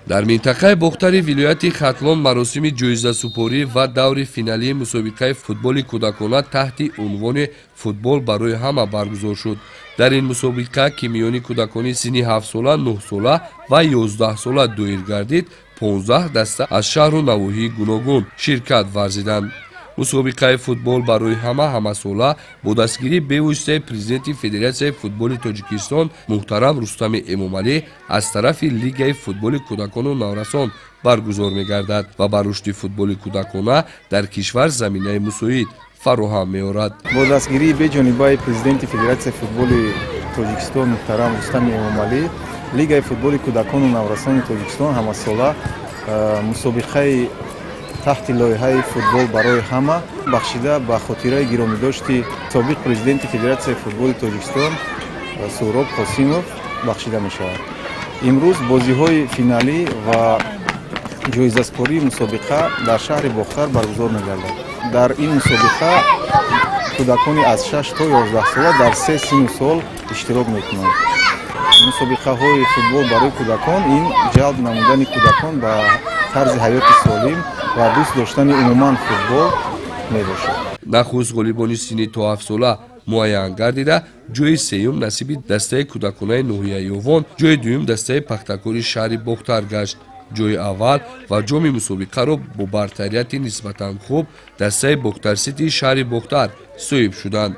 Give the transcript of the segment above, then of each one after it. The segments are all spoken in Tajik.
дар минтақаи бохтари вилояти хатлон маросими ҷоизасупорӣ ва даври финалии мусобиқаи футболи кӯдакона таҳти унвони футбол барои ҳама баргузор шуд. дар ин мусобиқа ки миёни кӯдакони синни 7сола, 9сола ва 11сола доир гардид, 15 даста аз шаҳру навоҳии гуногун ширкат варзиданд. мусобиқаи футбол барои ҳамасола бо дастгирии бевоситаи президенти Федератсияи футболи Тоҷикистон муҳтарам Рустами Эмомалӣ аз тарафи Лигаи футболи кӯдакону наврасон баргузор мегардад ва ба рушди футболи кӯдакона дар кишвар заминаи мусоид фароҳам меорад. бо дастгирии беҷонибаи президенти Федератсияи футболи Тоҷикистон муҳтарам Рустами Эмомалӣ, Лигаи футболи кӯдакону наврасони Тоҷикистон ҳамасола мусобиқаи таҳти лоиҳаи футбол барои ҳама бахшида ба хотираи гиромидошти собиқ президенти Федератсияи футболи Тоҷикистон Сӯроб Қосимов бахшида мешавад. имрӯз бозиҳои финалӣ ва ҷоизаспории мусобиқа дар шаҳри Бохтар баргузор мегардад. дар ин мусобиқа кӯдакони аз 6 то 11 сола дар 3 синну сол иштирок мекунанд. мусобиқаҳои футбол барои кӯдакон ин ҷалб намудани кӯдакон ба тарзи ҳаёти солим ва дӯст доштани умуман футбол мебошад. нахуст ғолибони синни то 7 сола муайян гардида, ҷойи сеюм насиби дастаи кӯдаконаи ноҳияи Ёвон, ҷойи дуюм дастаи пахтакори шаҳри Бохтар гашт. ҷойи аввал ва ҷоми мусобиқаро бо бартарияти нисбатан хуб дастаи Бохтарситии шаҳри Бохтар соҳиб шуданд.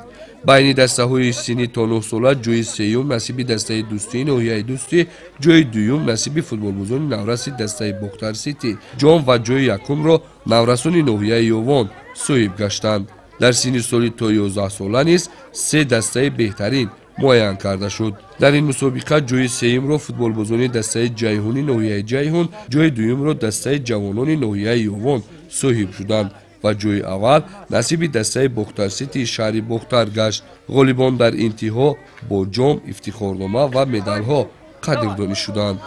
байни дастаҳои синни то 9 сола ҷойи сеюм насиби дастаи Дӯстии ноҳияи Дӯстӣ, ҷойи дуюм насиби футболбозони навраси дастаи Бохтарсити ҷом ва ҷойи якумро наврасони ноҳияи Ёвон соҳиб гаштанд. дар синни соли то 11 сола низ 3 дастаи беҳтарин муайян карда шуд. дар ин мусобиқа ҷойи сеюмро футболбозони дастаи Ҷайҳуни ноҳияи Ҷайҳун, ҷойи дуюмро дастаи ҷавонони ноҳияи Ёвон соҳиб шуданд ва ҷойи аввал насиби дастаи Бохтарситии шаҳри Бохтар гашт. ғолибон дар интиҳо бо ҷом, ифтихорнома ва медалҳо қадрдонӣ шуданд.